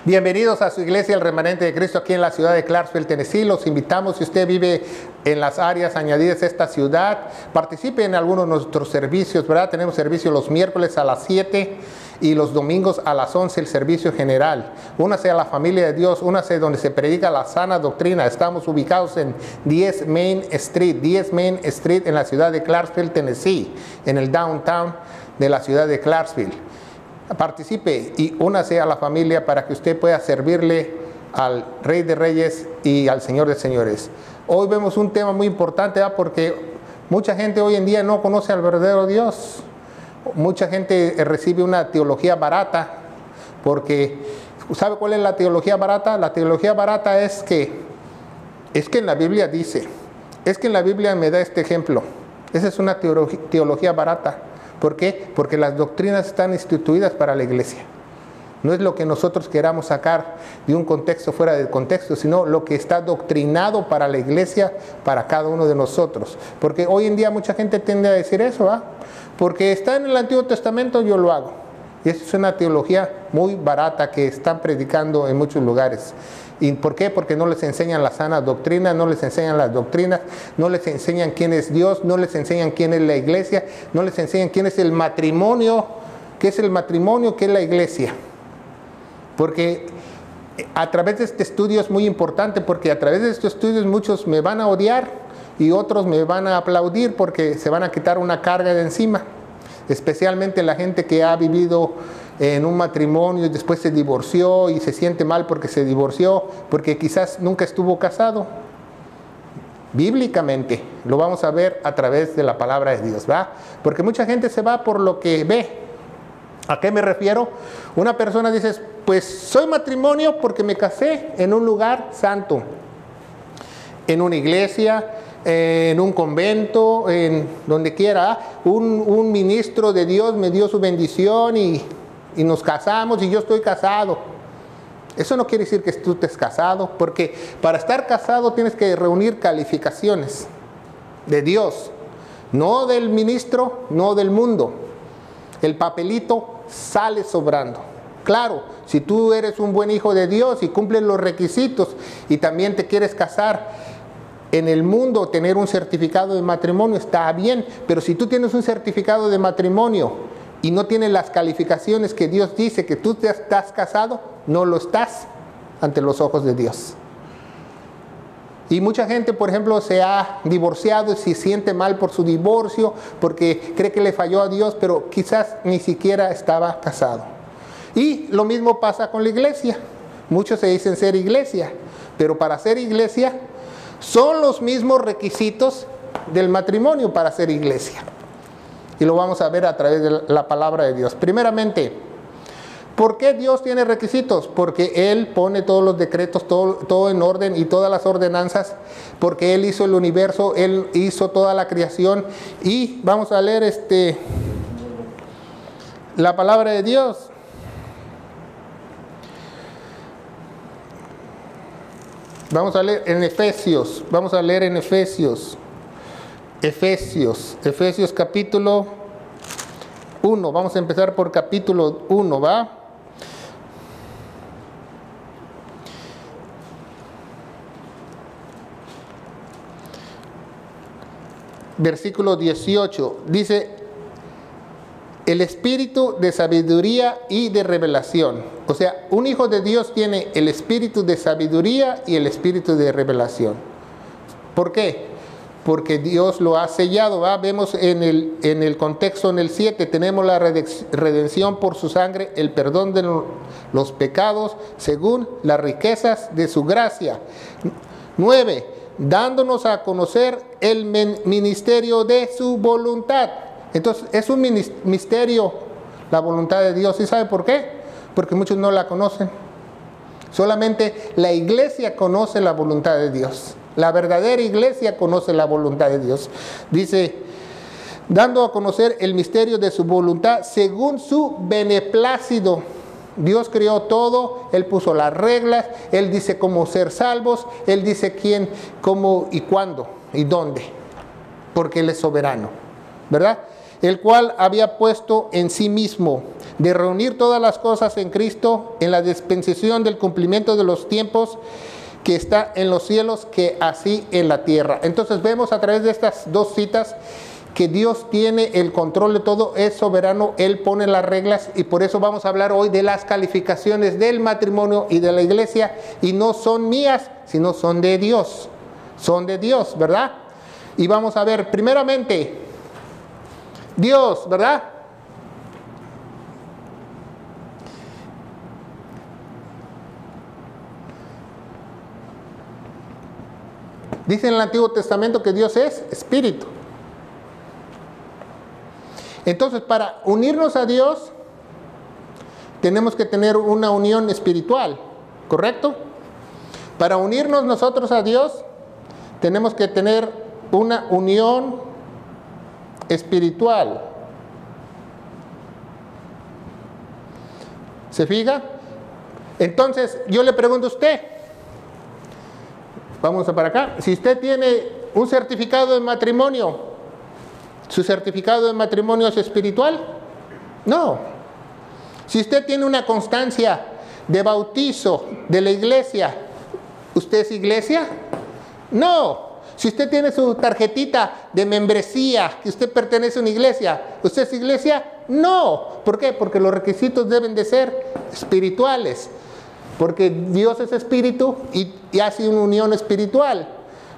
Bienvenidos a su iglesia, el Remanente de Cristo, aquí en la ciudad de Clarksville, Tennessee. Los invitamos, si usted vive en las áreas añadidas a esta ciudad, participe en algunos de nuestros servicios, ¿verdad? Tenemos servicio los miércoles a las 7 y los domingos a las 11, el servicio general. Únase a la familia de Dios, únase donde se predica la sana doctrina. Estamos ubicados en 10 Main Street en la ciudad de Clarksville, Tennessee, en el downtown de la ciudad de Clarksville. Participe y únase a la familia para que usted pueda servirle al Rey de Reyes y al Señor de Señores. Hoy vemos un tema muy importante, ¿verdad? Porque mucha gente hoy en día no conoce al verdadero Dios. Mucha gente recibe una teología barata, porque ¿sabe cuál es la teología barata? La teología barata es que en la Biblia dice, es que en la Biblia me da este ejemplo. Esa es una teología barata. ¿Por qué? Porque las doctrinas están instituidas para la iglesia. No es lo que nosotros queramos sacar de un contexto fuera del contexto, sino lo que está doctrinado para la iglesia, para cada uno de nosotros. Porque hoy en día mucha gente tiende a decir eso, ¿ah? Porque está en el Antiguo Testamento, yo lo hago. Y esa es una teología muy barata que están predicando en muchos lugares. ¿Y por qué? Porque no les enseñan la sana doctrina, no les enseñan las doctrinas, no les enseñan quién es Dios, no les enseñan quién es la iglesia, no les enseñan quién es el matrimonio, qué es el matrimonio, qué es la iglesia. Porque a través de este estudio es muy importante, porque a través de estos estudios muchos me van a odiar y otros me van a aplaudir porque se van a quitar una carga de encima. Especialmente la gente que ha vivido en un matrimonio y después se divorció y se siente mal porque se divorció, porque quizás nunca estuvo casado. Bíblicamente lo vamos a ver a través de la palabra de Dios, ¿va? Porque mucha gente se va por lo que ve. ¿A qué me refiero? Una persona dice, pues soy matrimonio porque me casé en un lugar santo, en una iglesia, en un convento, en donde quiera. Un ministro de Dios me dio su bendición y nos casamos y yo estoy casado. Eso no quiere decir que tú estés casado, porque para estar casado tienes que reunir calificaciones de Dios, no del ministro, no del mundo. El papelito sale sobrando. Claro, si tú eres un buen hijo de Dios y cumples los requisitos y también te quieres casar en el mundo, tener un certificado de matrimonio está bien, pero si tú tienes un certificado de matrimonio y no tienes las calificaciones que Dios dice que tú te estás casado, no lo estás ante los ojos de Dios. Y mucha gente, por ejemplo, se ha divorciado y se siente mal por su divorcio porque cree que le falló a Dios, pero quizás ni siquiera estaba casado. Y lo mismo pasa con la iglesia. Muchos se dicen ser iglesia, pero para ser iglesia son los mismos requisitos del matrimonio para ser iglesia. Y lo vamos a ver a través de la palabra de Dios. Primeramente, ¿por qué Dios tiene requisitos? Porque Él pone todos los decretos, todo en orden y todas las ordenanzas, porque Él hizo el universo, Él hizo toda la creación. Y vamos a leer la palabra de Dios. Vamos a leer en Efesios, Efesios capítulo 1, vamos a empezar por capítulo 1, ¿va? Versículo 18, dice, el espíritu de sabiduría y de revelación. O sea, un hijo de Dios tiene el espíritu de sabiduría y el espíritu de revelación. ¿Por qué? Porque Dios lo ha sellado, ¿va? Vemos en el contexto, en el 7, tenemos la redención por su sangre, el perdón de los pecados, según las riquezas de su gracia. 9, dándonos a conocer el ministerio de su voluntad. Entonces, es un misterio la voluntad de Dios. ¿Y sabe por qué? Porque muchos no la conocen. Solamente la iglesia conoce la voluntad de Dios. La verdadera iglesia conoce la voluntad de Dios. Dice, dando a conocer el misterio de su voluntad según su beneplácito. Dios creó todo, Él puso las reglas, Él dice cómo ser salvos, Él dice quién, cómo y cuándo y dónde, porque Él es soberano, ¿verdad? el cual había puesto en sí mismo de reunir todas las cosas en Cristo en la dispensación del cumplimiento de los tiempos, que está en los cielos, que así en la tierra. Entonces vemos a través de estas dos citas que Dios tiene el control de todo, es soberano, Él pone las reglas, y por eso vamos a hablar hoy de las calificaciones del matrimonio y de la iglesia, y no son mías, sino son de Dios. Son de Dios, ¿verdad? Y vamos a ver, primeramente, Dios, ¿verdad? Dice en el Antiguo Testamento que Dios es espíritu. Entonces, para unirnos a Dios, tenemos que tener una unión espiritual, ¿correcto? Para unirnos nosotros a Dios, tenemos que tener una unión espiritual. ¿Se fija? Entonces, yo le pregunto a usted, vamos a para acá, si usted tiene un certificado de matrimonio, ¿su certificado de matrimonio es espiritual? No. Si usted tiene una constancia de bautizo de la iglesia, ¿usted es iglesia? No. Si usted tiene su tarjetita de membresía, que usted pertenece a una iglesia, ¿usted es iglesia? No. ¿Por qué? Porque los requisitos deben de ser espirituales. Porque Dios es espíritu y hace una unión espiritual.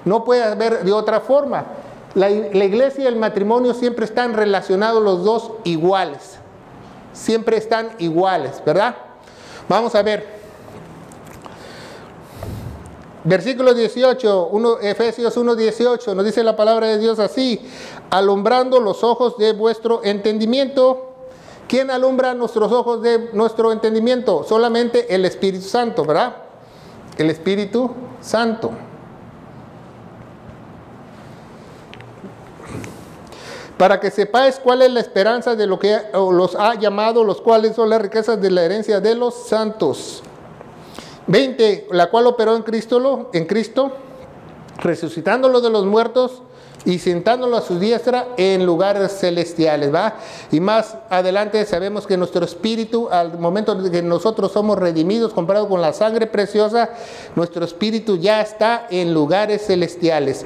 No puede haber de otra forma. La iglesia y el matrimonio siempre están relacionados los dos iguales. Siempre están iguales, ¿verdad? Vamos a ver. Versículo 18, Efesios 1:18, nos dice la palabra de Dios así: alumbrando los ojos de vuestro entendimiento. ¿Quién alumbra nuestros ojos de nuestro entendimiento? Solamente el Espíritu Santo, ¿verdad? El Espíritu Santo. Para que sepáis cuál es la esperanza de lo que los ha llamado, los cuales son las riquezas de la herencia de los santos. 20, la cual operó en Cristo, resucitándolo de los muertos y sentándolo a su diestra en lugares celestiales, ¿va? Y más adelante sabemos que nuestro espíritu, al momento de que nosotros somos redimidos, comprados con la sangre preciosa, nuestro espíritu ya está en lugares celestiales.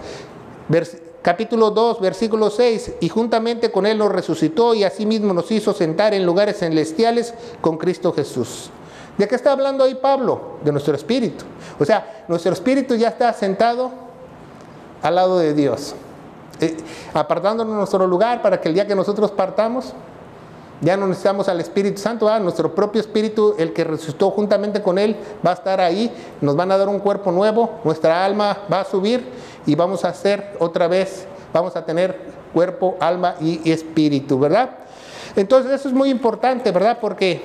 Capítulo 2, versículo 6, y juntamente con Él nos resucitó y asimismo nos hizo sentar en lugares celestiales con Cristo Jesús. ¿De qué está hablando ahí Pablo? De nuestro espíritu. O sea, nuestro espíritu ya está sentado al lado de Dios, apartándonos de nuestro lugar para que el día que nosotros partamos, ya no necesitamos al Espíritu Santo, ¿verdad? Nuestro propio espíritu, el que resucitó juntamente con Él, va a estar ahí, nos van a dar un cuerpo nuevo, nuestra alma va a subir y vamos a hacer otra vez, vamos a tener cuerpo, alma y espíritu, ¿verdad? Entonces eso es muy importante, ¿verdad? Porque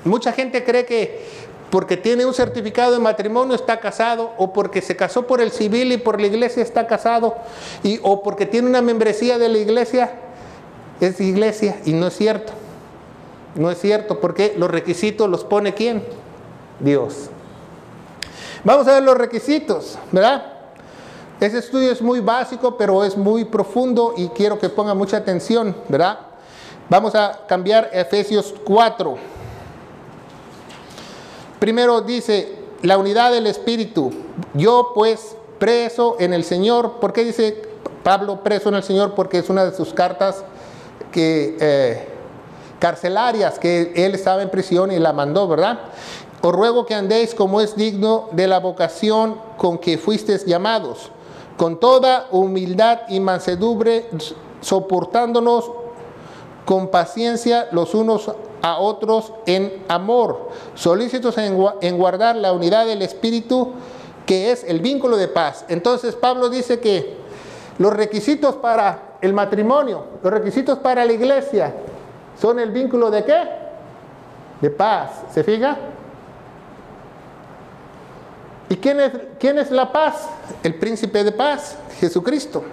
mucha gente cree que porque tiene un certificado de matrimonio está casado, o porque se casó por el civil y por la iglesia está casado, o porque tiene una membresía de la iglesia, es iglesia, y no es cierto. No es cierto, porque los requisitos los pone ¿quién? Dios. Vamos a ver los requisitos, ¿verdad? Ese estudio es muy básico, pero es muy profundo y quiero que pongan mucha atención, ¿verdad? Vamos a cambiar Efesios 4. Primero dice, la unidad del Espíritu. Yo pues, preso en el Señor. ¿Por qué dice Pablo preso en el Señor? Porque es una de sus cartas carcelarias, que él estaba en prisión y la mandó, ¿verdad? Os ruego que andéis como es digno de la vocación con que fuisteis llamados, con toda humildad y mansedumbre, soportándonos con paciencia los unos a otros en amor, solícitos en guardar la unidad del Espíritu, que es el vínculo de paz. Entonces Pablo dice que los requisitos para el matrimonio, los requisitos para la iglesia, son el vínculo de ¿qué? De paz. ¿Se fija? ¿Y quién es la paz? El príncipe de paz, Jesucristo.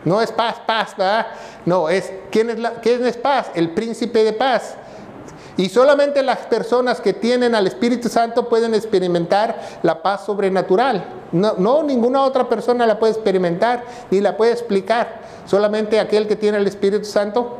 No es paz, ¿verdad? No, es ¿quién es paz? El príncipe de paz. Y solamente las personas que tienen al Espíritu Santo pueden experimentar la paz sobrenatural. No, ninguna otra persona la puede experimentar ni la puede explicar. Solamente aquel que tiene el Espíritu Santo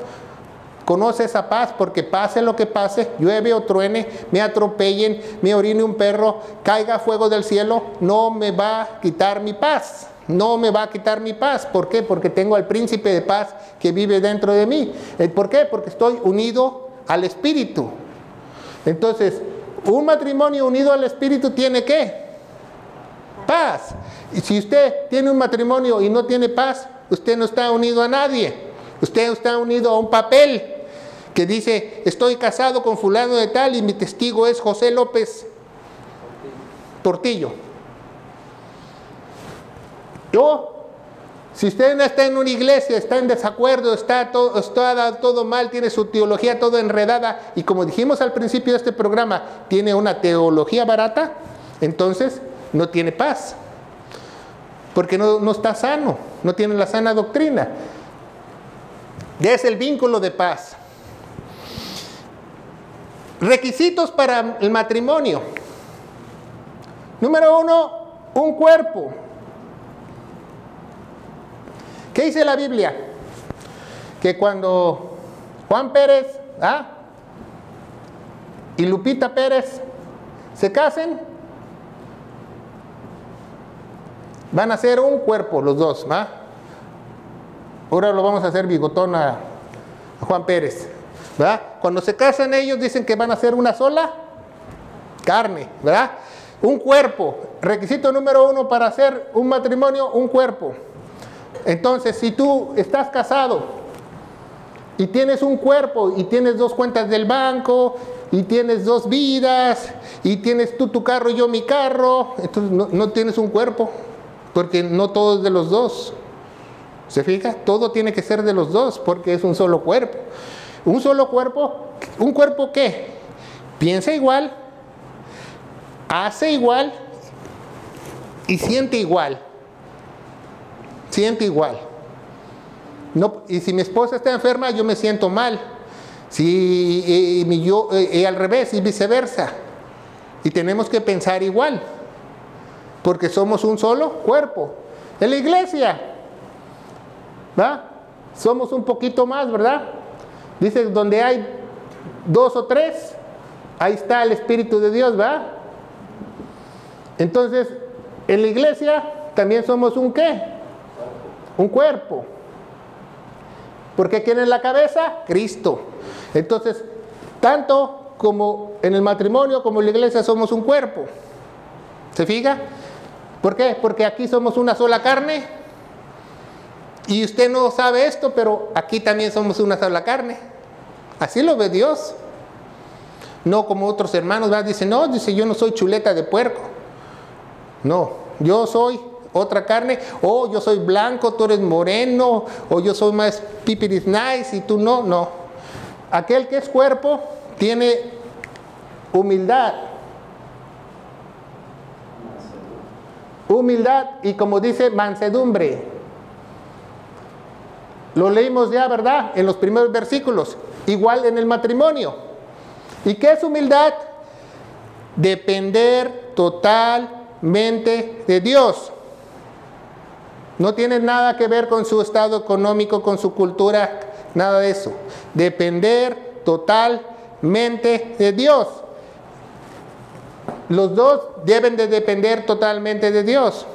conoce esa paz, porque pase lo que pase, llueve o truene, me atropellen, me orine un perro, caiga fuego del cielo, no me va a quitar mi paz. No me va a quitar mi paz. ¿Por qué? Porque tengo al príncipe de paz que vive dentro de mí. ¿Por qué? Porque estoy unido al Espíritu. Entonces, un matrimonio unido al Espíritu tiene ¿qué? Paz. Y si usted tiene un matrimonio y no tiene paz, usted no está unido a nadie. Usted está unido a un papel que dice, estoy casado con fulano de tal y mi testigo es José López Portillo. Si usted no está en una iglesia, está en desacuerdo, está todo mal, tiene su teología toda enredada, y como dijimos al principio de este programa, tiene una teología barata, entonces no tiene paz, porque no está sano, no tiene la sana doctrina. Es el vínculo de paz. Requisitos para el matrimonio. Número 1, un cuerpo. ¿Qué dice la Biblia? Que cuando Juan Pérez y Lupita Pérez se casen, van a ser un cuerpo los dos, ¿va? Ahora lo vamos a hacer bigotón a Juan Pérez, ¿verdad? Cuando se casan ellos dicen que van a ser una sola carne, ¿verdad? Un cuerpo. Requisito número 1 para hacer un matrimonio, un cuerpo. Entonces, si tú estás casado y tienes un cuerpo y tienes 2 cuentas del banco y tienes 2 vidas y tienes tú tu carro y yo mi carro, entonces no tienes un cuerpo, porque no todo es de los dos. ¿Se fija? Todo tiene que ser de los dos, porque es un solo cuerpo. Un solo cuerpo. ¿Un cuerpo qué? Piensa igual, hace igual y siente igual. Siente igual. No, y si mi esposa está enferma, yo me siento mal. Al revés y viceversa. Y tenemos que pensar igual, porque somos un solo cuerpo. En la iglesia, ¿va? Somos un poquito más, ¿verdad? Dice, donde hay 2 o 3, ahí está el Espíritu de Dios, ¿va? Entonces, en la iglesia también somos un ¿qué? Un cuerpo. Porque ¿quién es la cabeza? Cristo. Entonces, tanto como en el matrimonio como en la iglesia somos un cuerpo. ¿Se fija? ¿Por qué? Porque aquí somos una sola carne. Y usted no sabe esto, pero aquí también somos una sola carne. Así lo ve Dios. No como otros hermanos, ¿verdad? Dicen, no, dice, yo no soy chuleta de puerco. No, yo soy otra carne. O yo soy blanco, tú eres moreno. O yo soy más pipiris nice y tú no. No. Aquel que es cuerpo tiene humildad. Humildad y, como dice, mansedumbre. Lo leímos ya, ¿verdad? En los primeros versículos. Igual en el matrimonio. ¿Y qué es humildad? Depender totalmente de Dios. No tiene nada que ver con su estado económico, con su cultura, nada de eso. Depender totalmente de Dios. Los dos deben de depender totalmente de Dios.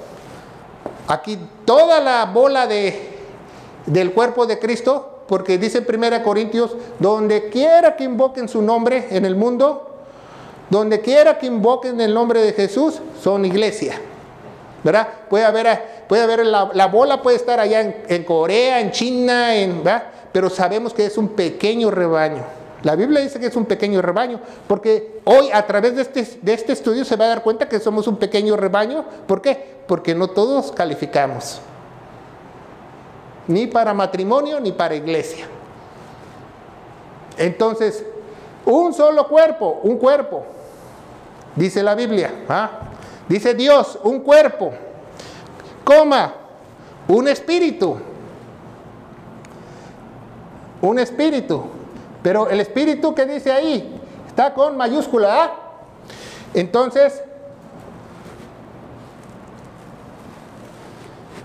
Aquí toda la bola del cuerpo de Cristo, porque dice en 1 Corintios, donde quiera que invoquen su nombre en el mundo, donde quiera que invoquen el nombre de Jesús, son iglesia, ¿verdad? Puede haber la bola puede estar allá en Corea, en China, ¿verdad? Pero sabemos que es un pequeño rebaño. La Biblia dice que es un pequeño rebaño, porque hoy a través de este estudio se va a dar cuenta que somos un pequeño rebaño. ¿Por qué? Porque no todos calificamos. Ni para matrimonio, ni para iglesia. Entonces, un solo cuerpo, un cuerpo. Dice la Biblia, dice Dios, un cuerpo, un espíritu. Un espíritu. Pero el espíritu que dice ahí, Está con mayúscula A. Entonces,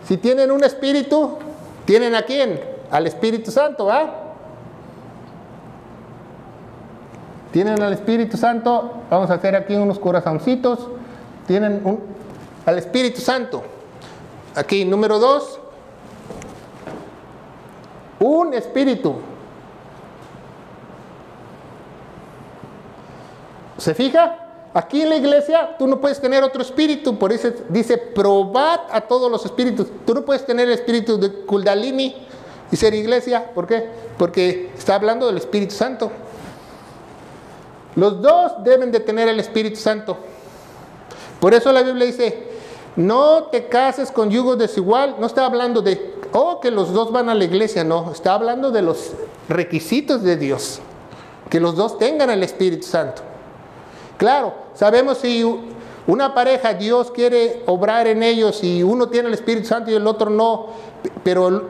si tienen un espíritu, ¿tienen a quién? Al Espíritu Santo, ¿va? Tienen al Espíritu Santo. Vamos a hacer aquí unos corazoncitos. Tienen al Espíritu Santo. Aquí, número 2. Un espíritu. ¿Se fija? Aquí en la iglesia tú no puedes tener otro espíritu, por eso dice probad a todos los espíritus. Tú no puedes tener el espíritu de Kundalini y ser iglesia. ¿Por qué? Porque está hablando del Espíritu Santo. Los dos deben de tener el Espíritu Santo. Por eso la Biblia dice, no te cases con yugo desigual. No está hablando de, que los dos van a la iglesia. No, está hablando de los requisitos de Dios. Que los dos tengan el Espíritu Santo. Claro, sabemos si una pareja Dios quiere obrar en ellos y uno tiene el Espíritu Santo y el otro no, pero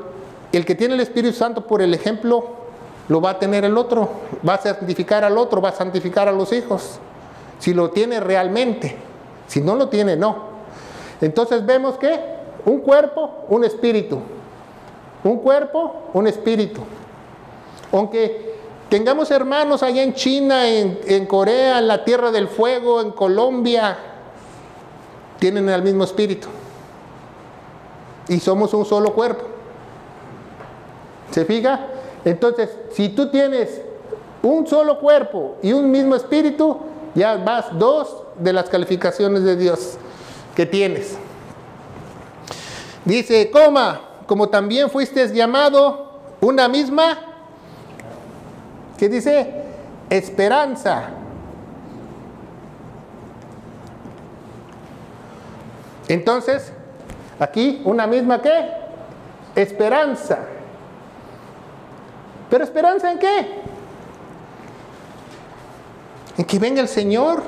el que tiene el Espíritu Santo por el ejemplo lo va a tener el otro, va a santificar al otro, va a santificar a los hijos, si lo tiene realmente. Si no lo tiene, no. Entonces vemos que un cuerpo, un espíritu. Un cuerpo, un espíritu. Aunque tengamos hermanos allá en China, en Corea, en la Tierra del Fuego, en Colombia, tienen el mismo espíritu. Y somos un solo cuerpo. ¿Se fija? Entonces, si tú tienes un solo cuerpo y un mismo espíritu, ya vas 2 de las calificaciones de Dios que tienes. Dice, como también fuiste llamado una misma, ¿qué dice? Esperanza. Entonces, aquí una misma ¿qué? Esperanza. ¿Pero esperanza en qué? En que venga el Señor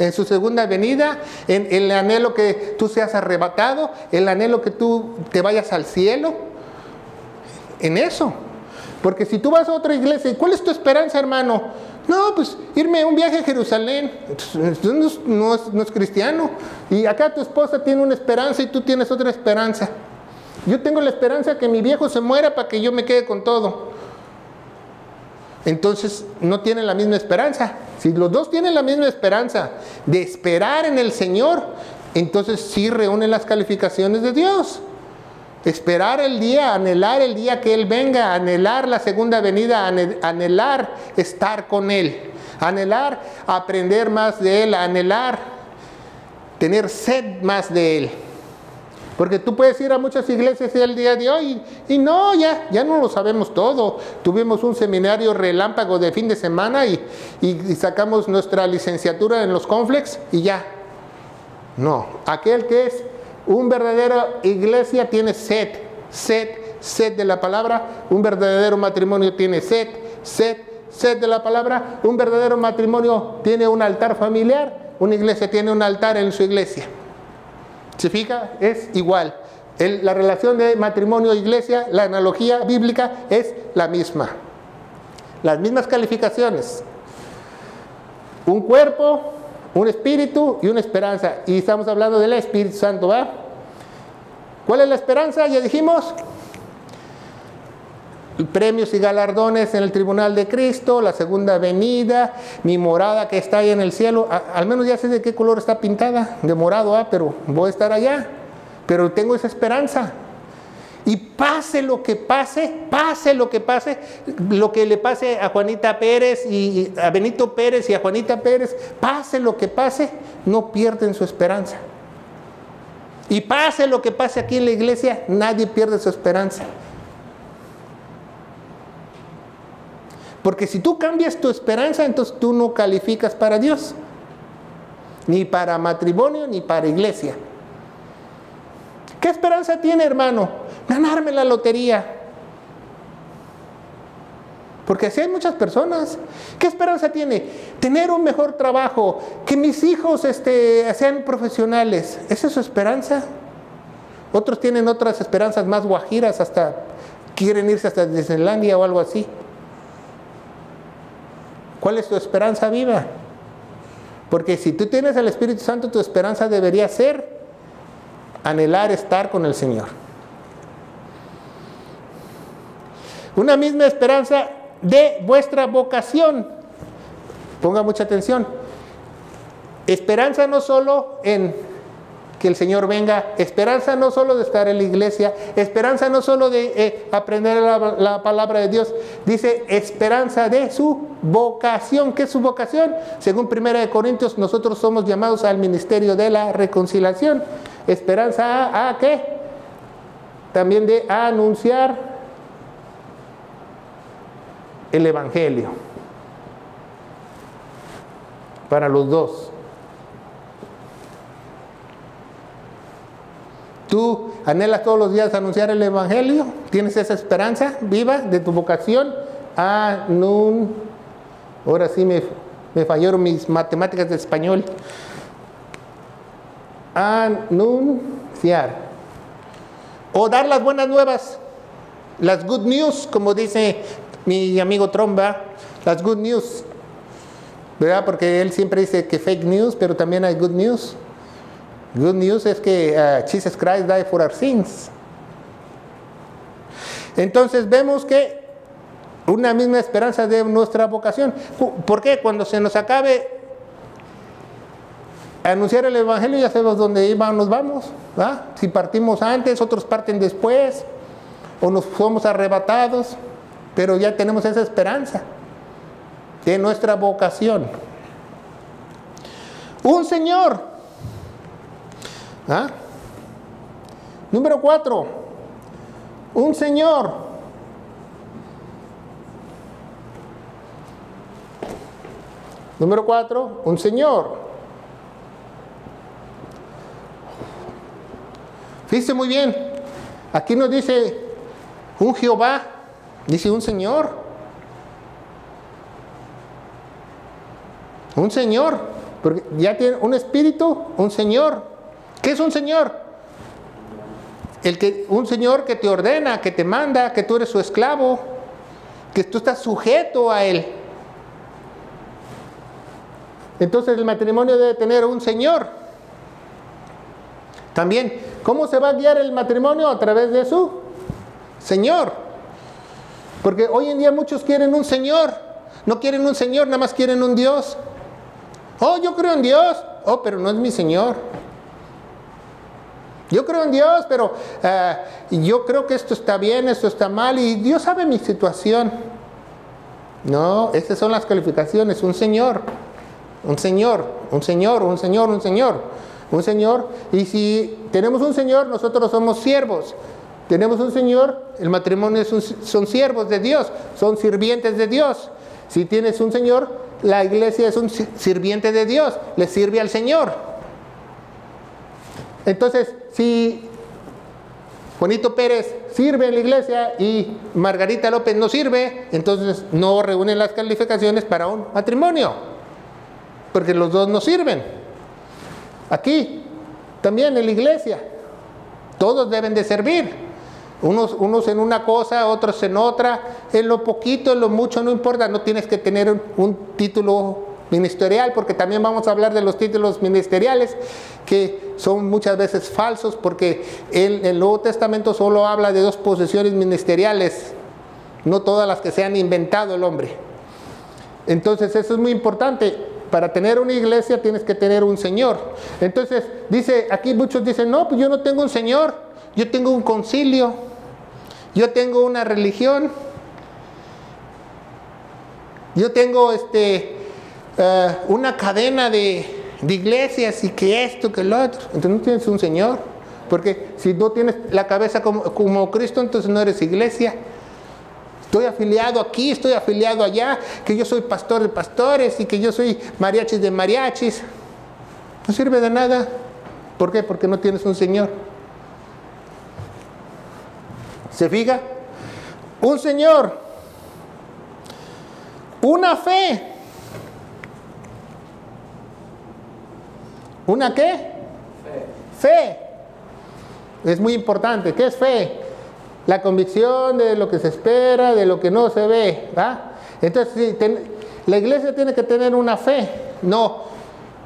en su segunda venida, en el anhelo que tú seas arrebatado, el anhelo que tú te vayas al cielo, en eso. Porque si tú vas a otra iglesia, ¿cuál es tu esperanza, hermano? No, pues irme a un viaje a Jerusalén. No es cristiano. Y acá tu esposa tiene una esperanza y tú tienes otra esperanza. Yo tengo la esperanza que mi viejo se muera para que yo me quede con todo. Entonces no tienen la misma esperanza. Si los dos tienen la misma esperanza de esperar en el Señor, entonces sí reúnen las calificaciones de Dios. Esperar el día, anhelar el día que Él venga, anhelar la segunda venida, anhelar estar con Él, anhelar aprender más de Él, anhelar tener sed más de Él. Porque tú puedes ir a muchas iglesias el día de hoy y no, ya no lo sabemos todo. Tuvimos un seminario relámpago de fin de semana y sacamos nuestra licenciatura en los Conflex y ya. No, aquel que es un verdadero iglesia tiene sed de la palabra. Un verdadero matrimonio tiene sed de la palabra. Un verdadero matrimonio tiene un altar familiar. Una iglesia tiene un altar en su iglesia. ¿Se fija? Es igual. La relación de matrimonio e iglesia, la analogía bíblica es la misma. Las mismas calificaciones. Un cuerpo, un espíritu y una esperanza. Y estamos hablando del Espíritu Santo, ¿va? ¿Cuál es la esperanza? Ya dijimos. Premios y galardones en el tribunal de Cristo, la segunda venida, mi morada que está ahí en el cielo. Al menos ya sé de qué color está pintada, de morado, pero voy a estar allá. Pero tengo esa esperanza. Y pase lo que pase, lo que le pase a Juanita Pérez y a Benito Pérez y a Juanita Pérez, pase lo que pase, no pierden su esperanza. Y pase lo que pase aquí en la iglesia, nadie pierde su esperanza. Porque si tú cambias tu esperanza, entonces tú no calificas para Dios. Ni para matrimonio, ni para iglesia. ¿Qué esperanza tiene, hermano? Ganarme la lotería. Porque así hay muchas personas. ¿Qué esperanza tiene? Tener un mejor trabajo. Que mis hijos sean profesionales. ¿Esa es su esperanza? Otros tienen otras esperanzas más guajiras. Hasta quieren irse hasta Disneylandia o algo así. ¿Cuál es tu esperanza viva? Porque si tú tienes el Espíritu Santo, tu esperanza debería ser anhelar estar con el Señor. Una misma esperanza de vuestra vocación. Ponga mucha atención. Esperanza no solo en que el Señor venga, esperanza no solo de estar en la iglesia, esperanza no solo de aprender la palabra de Dios, dice esperanza de su vocación. ¿Qué es su vocación? Según 1 Corintios, nosotros somos llamados al ministerio de la reconciliación. Esperanza a ¿qué? También de anunciar el Evangelio. Para los dos. ¿Tú anhelas todos los días anunciar el Evangelio? ¿Tienes esa esperanza viva de tu vocación? Ahora sí me fallaron mis matemáticas de español. Anunciar. O dar las buenas nuevas. Las good news, como dice mi amigo Tromba. Las good news. ¿Verdad? Porque él siempre dice que fake news, pero también hay good news. Good news es que Jesus Christ died for our sins. Entonces vemos que una misma esperanza de nuestra vocación. ¿Por qué? Cuando se nos acabe anunciar el Evangelio, ya sabemos dónde nos vamos. ¿Va? Si partimos antes, otros parten después, o nos somos arrebatados, pero ya tenemos esa esperanza de nuestra vocación. Un Señor. Número 4, un Señor. Número 4, un Señor. Fíjese muy bien, aquí nos dice un Jehová, dice un Señor. Un Señor, porque ya tiene un espíritu, un Señor. ¿Qué es un Señor? Un Señor que te ordena, que te manda, que tú eres su esclavo, que tú estás sujeto a Él. Entonces el matrimonio debe tener un Señor. También, ¿cómo se va a guiar el matrimonio? A través de su Señor. Porque hoy en día muchos quieren un Señor. No quieren un Señor, nada más quieren un Dios. Oh, yo creo en Dios. Oh, pero no es mi Señor. Yo creo en Dios, pero yo creo que esto está bien, esto está mal, y Dios sabe mi situación. No, esas son las calificaciones. Un Señor, un Señor, un Señor, un Señor, un Señor, un Señor. Y si tenemos un Señor, nosotros somos siervos. Tenemos un Señor, el matrimonio son siervos de Dios, son sirvientes de Dios. Si tienes un Señor, la iglesia es un sirviente de Dios, le sirve al Señor. Entonces, si Juanito Pérez sirve en la iglesia y Margarita López no sirve, entonces no reúnen las calificaciones para un matrimonio, porque los dos no sirven. Aquí, también en la iglesia, todos deben de servir. Unos en una cosa, otros en otra, en lo poquito, en lo mucho, no importa, no tienes que tener un título ministerial, porque también vamos a hablar de los títulos ministeriales que son muchas veces falsos, porque el Nuevo Testamento solo habla de 2 posiciones ministeriales, no todas las que se han inventado el hombre. Entonces eso es muy importante. Para tener una iglesia tienes que tener un Señor. Entonces dice, aquí muchos dicen, no, pues yo no tengo un Señor, yo tengo un concilio, yo tengo una religión, yo tengo una cadena de iglesias, y que esto, que lo otro. Entonces no tienes un Señor, porque si no tienes la cabeza como Cristo, entonces no eres iglesia. Estoy afiliado aquí, estoy afiliado allá, que yo soy pastor de pastores y que yo soy mariachis de mariachis. No sirve de nada. ¿Por qué? Porque no tienes un Señor. ¿Se fija? Un Señor, una fe. ¿Una qué? Fe. Es muy importante. ¿Qué es fe? La convicción de lo que se espera, de lo que no se ve. ¿Va? Entonces, la iglesia tiene que tener una fe. No,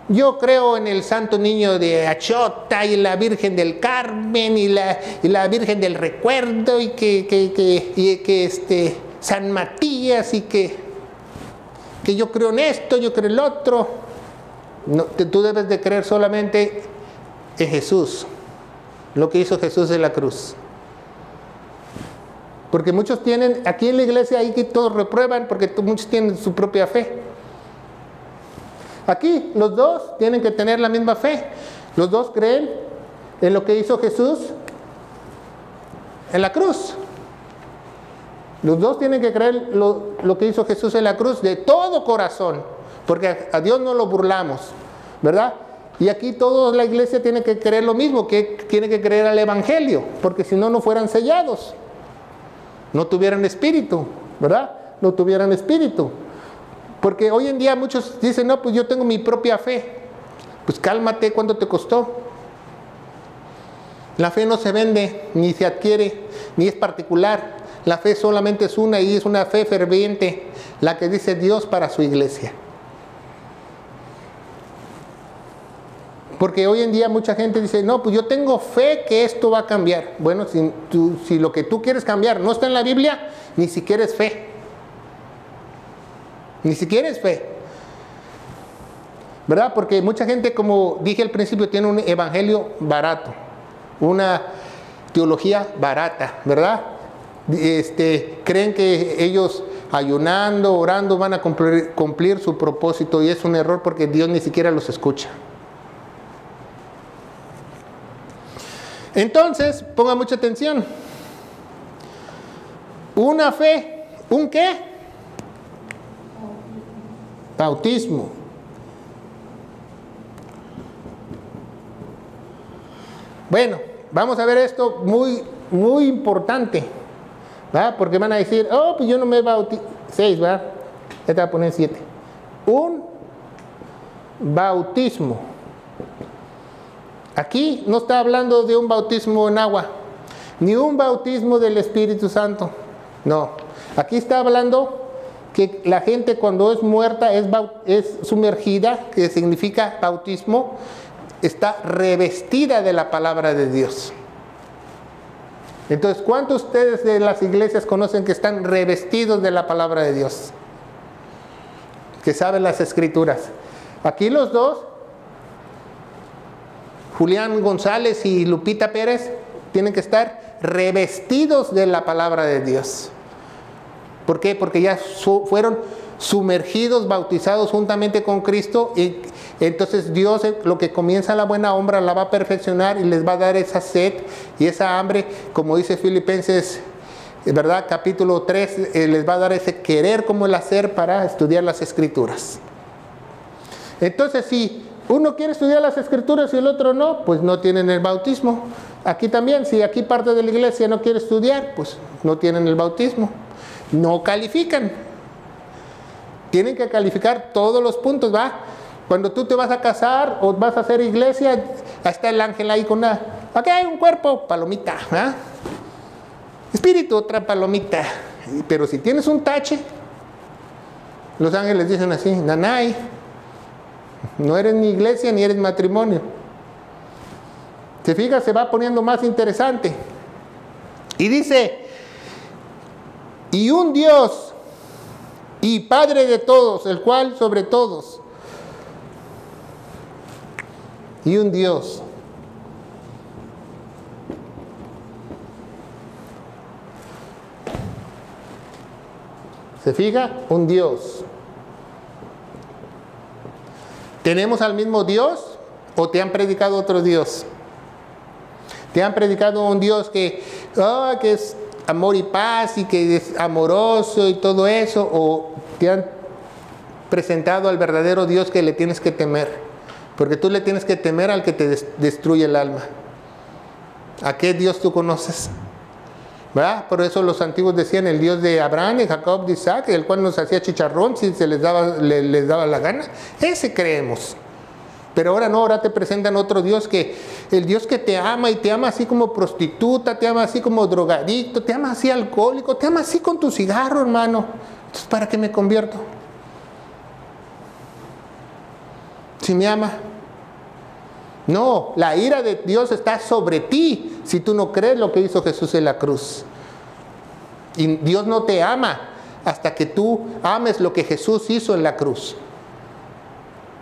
yo creo en el Santo Niño de Achota y la Virgen del Carmen y la Virgen del Recuerdo y que San Matías y que yo creo en esto, yo creo en el otro. No, tú debes de creer solamente en Jesús, lo que hizo Jesús en la cruz. Porque muchos tienen, aquí en la iglesia ahí que todos reprueban porque muchos tienen su propia fe. Aquí los dos tienen que tener la misma fe. Los dos creen en lo que hizo Jesús en la cruz. Los dos tienen que creer lo que hizo Jesús en la cruz de todo corazón, porque a Dios no lo burlamos, ¿verdad? Y aquí toda la iglesia tiene que creer lo mismo, que tiene que creer al Evangelio, porque si no, no fueran sellados, no tuvieran espíritu, ¿verdad? No tuvieran espíritu. Porque hoy en día muchos dicen, no, pues yo tengo mi propia fe. Pues cálmate, ¿cuánto te costó? La fe no se vende, ni se adquiere, ni es particular. La fe solamente es una y es una fe ferviente, la que dice Dios para su iglesia. Porque hoy en día mucha gente dice, no, pues yo tengo fe que esto va a cambiar. Bueno, si lo que tú quieres cambiar no está en la Biblia, ni siquiera es fe. Ni siquiera es fe. ¿Verdad? Porque mucha gente, como dije al principio, tiene un evangelio barato, una teología barata, ¿verdad? Creen que ellos ayunando, orando van a cumplir su propósito, y es un error porque Dios ni siquiera los escucha. Entonces, ponga mucha atención. Una fe, ¿un qué? Bautismo. Bueno, vamos a ver esto muy importante, ¿verdad? Porque van a decir, oh, pues yo no me bautizo. 6, ¿verdad? Ya te voy a poner 7. Un bautismo. Aquí no está hablando de un bautismo en agua, ni un bautismo del Espíritu Santo. No, aquí está hablando que la gente cuando es muerta es sumergida, que significa bautismo, está revestida de la palabra de Dios. Entonces, ¿cuántos de ustedes de las iglesias conocen que están revestidos de la palabra de Dios? Que saben las escrituras. Aquí los dos, Julián González y Lupita Pérez, tienen que estar revestidos de la palabra de Dios. ¿Por qué? Porque ya fueron sumergidos, bautizados juntamente con Cristo, y entonces Dios, lo que comienza la buena obra, la va a perfeccionar y les va a dar esa sed y esa hambre, como dice Filipenses, ¿verdad? Capítulo 3, les va a dar ese querer como el hacer para estudiar las Escrituras. Entonces, si uno quiere estudiar las Escrituras y el otro no, pues no tienen el bautismo. Aquí también, si aquí parte de la iglesia no quiere estudiar, pues no tienen el bautismo. No califican. Tienen que calificar todos los puntos, ¿va? Cuando tú te vas a casar o vas a hacer iglesia, ahí está el ángel ahí con una... Aquí hay un cuerpo, palomita, ¿ah? Espíritu, otra palomita. Pero si tienes un tache, los ángeles dicen así, nanay, no eres ni iglesia ni eres matrimonio. ¿Te fijas? Se va poniendo más interesante. Y dice, y un Dios y Padre de todos, el cual sobre todos. Y un Dios. ¿Se fija? Un Dios. ¿Tenemos al mismo Dios o te han predicado otro Dios? ¿Te han predicado un Dios que es amor y paz y que es amoroso y todo eso? ¿O te han presentado al verdadero Dios que le tienes que temer? Porque tú le tienes que temer al que te destruye el alma. ¿A qué Dios tú conoces? ¿Verdad? Por eso los antiguos decían el Dios de Abraham, de Jacob, de Isaac, el cual nos hacía chicharrón si se les daba la gana. Ese creemos. Pero ahora no, ahora te presentan otro Dios, que el Dios que te ama y te ama así como prostituta, te ama así como drogadicto, te ama así alcohólico, te ama así con tu cigarro, hermano. Entonces, ¿para qué me convierto? Si me ama. No, la ira de Dios está sobre ti si tú no crees lo que hizo Jesús en la cruz. Y Dios no te ama hasta que tú ames lo que Jesús hizo en la cruz.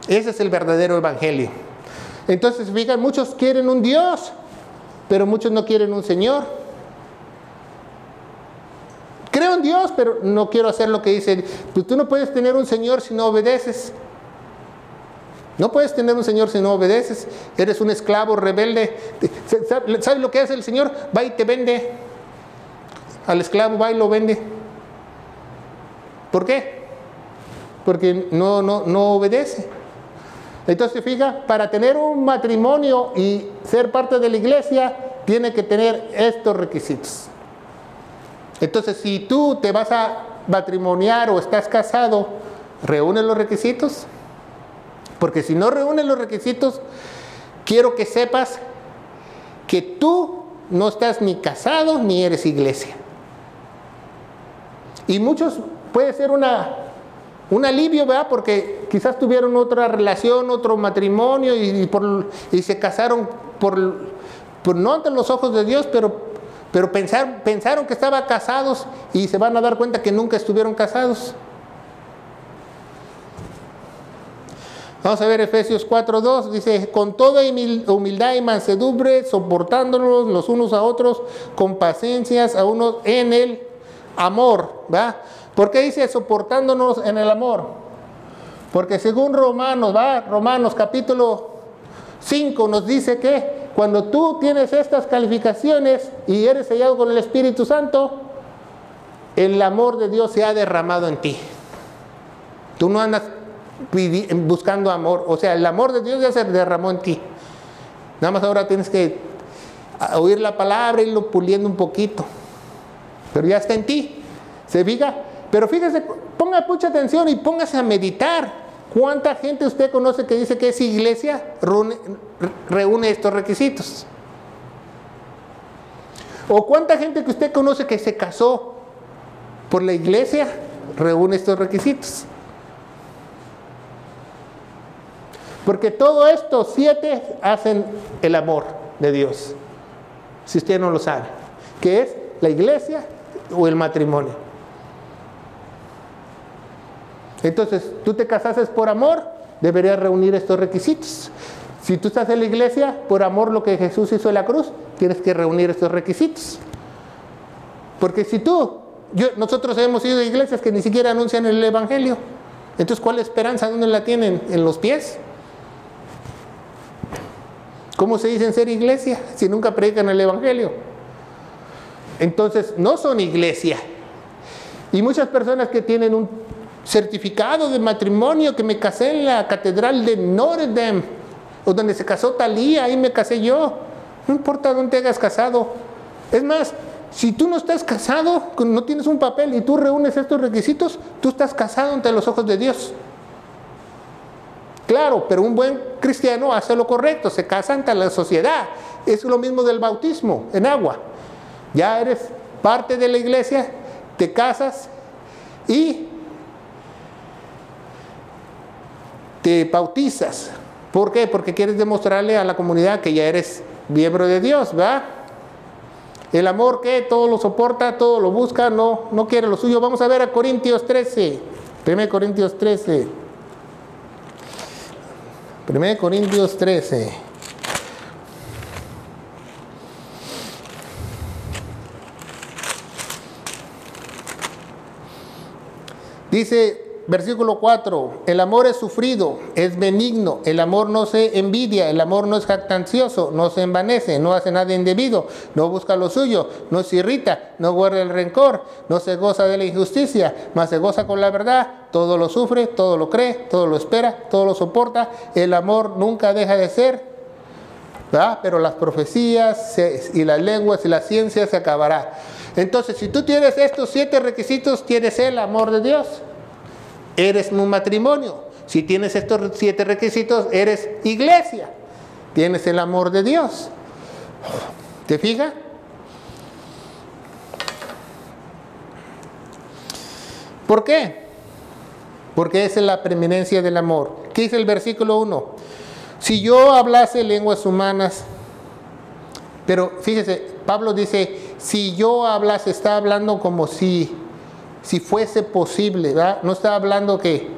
Ese es el verdadero evangelio. Entonces, fíjate, muchos quieren un Dios, pero muchos no quieren un Señor. Creo en Dios, pero no quiero hacer lo que dice. Pues tú no puedes tener un Señor si no obedeces. No puedes tener un Señor si no obedeces. Eres un esclavo rebelde. ¿Sabes lo que hace el Señor? Va y te vende. Al esclavo va y lo vende. ¿Por qué? Porque no obedece. Entonces, fija, para tener un matrimonio y ser parte de la iglesia, tiene que tener estos requisitos. Entonces, si tú te vas a matrimoniar o estás casado, ¿reúnes los requisitos? Porque si no reúnes los requisitos, quiero que sepas que tú no estás ni casado ni eres iglesia. Y muchos puede ser un alivio, ¿verdad? Porque quizás tuvieron otra relación, otro matrimonio y se casaron por no ante los ojos de Dios, pero pensaron que estaban casados y se van a dar cuenta que nunca estuvieron casados. Vamos a ver Efesios 4:2, dice, con toda humildad y mansedumbre, soportándonos los unos a otros, con paciencias a unos en el amor, ¿va? ¿Por qué dice soportándonos en el amor? Porque según Romanos, ¿va? Romanos capítulo 5 nos dice que cuando tú tienes estas calificaciones y eres sellado con el Espíritu Santo, el amor de Dios se ha derramado en ti. Tú no andas buscando amor, o sea, el amor de Dios ya se derramó en ti. Nada más ahora tienes que oír la palabra y irlo puliendo un poquito, pero ya está en ti. ¿Se fija? Pero fíjese, ponga mucha atención y póngase a meditar. ¿Cuánta gente usted conoce que dice que es iglesia? Reúne estos requisitos. ¿O cuánta gente que usted conoce que se casó por la iglesia? Reúne estos requisitos. Porque todo esto, 7 hacen el amor de Dios. Si usted no lo sabe, que es la iglesia o el matrimonio. Entonces, tú te casaste por amor, deberías reunir estos requisitos. Si tú estás en la iglesia, por amor lo que Jesús hizo en la cruz, tienes que reunir estos requisitos. Porque si nosotros hemos ido a iglesias que ni siquiera anuncian el evangelio. Entonces, ¿cuál esperanza? ¿Dónde la tienen? ¿En los pies? ¿Cómo se dicen ser iglesia si nunca predican el evangelio? Entonces, no son iglesia. Y muchas personas que tienen un certificado de matrimonio, que me casé en la catedral de Notre Dame, o donde se casó Talía, ahí me casé yo. No importa dónde te hayas casado. Es más, si tú no estás casado, no tienes un papel y tú reúnes estos requisitos, tú estás casado ante los ojos de Dios. Claro, pero un buen cristiano hace lo correcto, se casa ante la sociedad. Es lo mismo del bautismo en agua. Ya eres parte de la iglesia, te casas y te bautizas. ¿Por qué? Porque quieres demostrarle a la comunidad que ya eres miembro de Dios, ¿verdad? El amor que todo lo soporta, todo lo busca, no quiere lo suyo. Vamos a ver a Corintios 13. 1 Corintios 13. 1 Corintios 13. Dice, versículo 4, el amor es sufrido, es benigno, el amor no se envidia, el amor no es jactancioso, no se envanece, no hace nada indebido, no busca lo suyo, no se irrita, no guarda el rencor, no se goza de la injusticia, mas se goza con la verdad, todo lo sufre, todo lo cree, todo lo espera, todo lo soporta, el amor nunca deja de ser, ¿verdad? Pero las profecías y las lenguas y la ciencia se acabará. Entonces, si tú tienes estos 7 requisitos, tienes el amor de Dios. Eres un matrimonio. Si tienes estos 7 requisitos, eres iglesia. Tienes el amor de Dios. ¿Te fijas? ¿Por qué? Porque esa es la preeminencia del amor. ¿Qué dice el versículo 1? Si yo hablase lenguas humanas, pero fíjese, Pablo dice, si yo hablase, está hablando como si fuese posible, ¿verdad? No está hablando que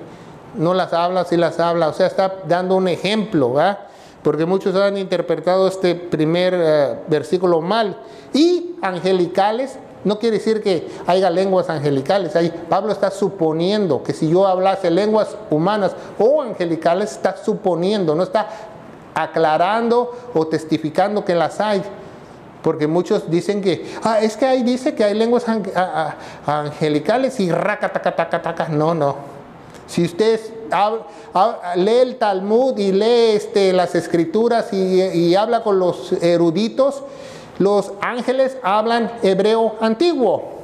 no las habla, sí las habla, o sea, está dando un ejemplo, ¿verdad? Porque muchos han interpretado este primer versículo mal. Y angelicales, no quiere decir que haya lenguas angelicales. Ahí Pablo está suponiendo que si yo hablase lenguas humanas o angelicales, está suponiendo, no está aclarando o testificando que las hay. Porque muchos dicen que, es que ahí dice que hay lenguas angelicales y racatacataca. No. Si usted lee el Talmud y lee las escrituras y habla con los eruditos, los ángeles hablan hebreo antiguo.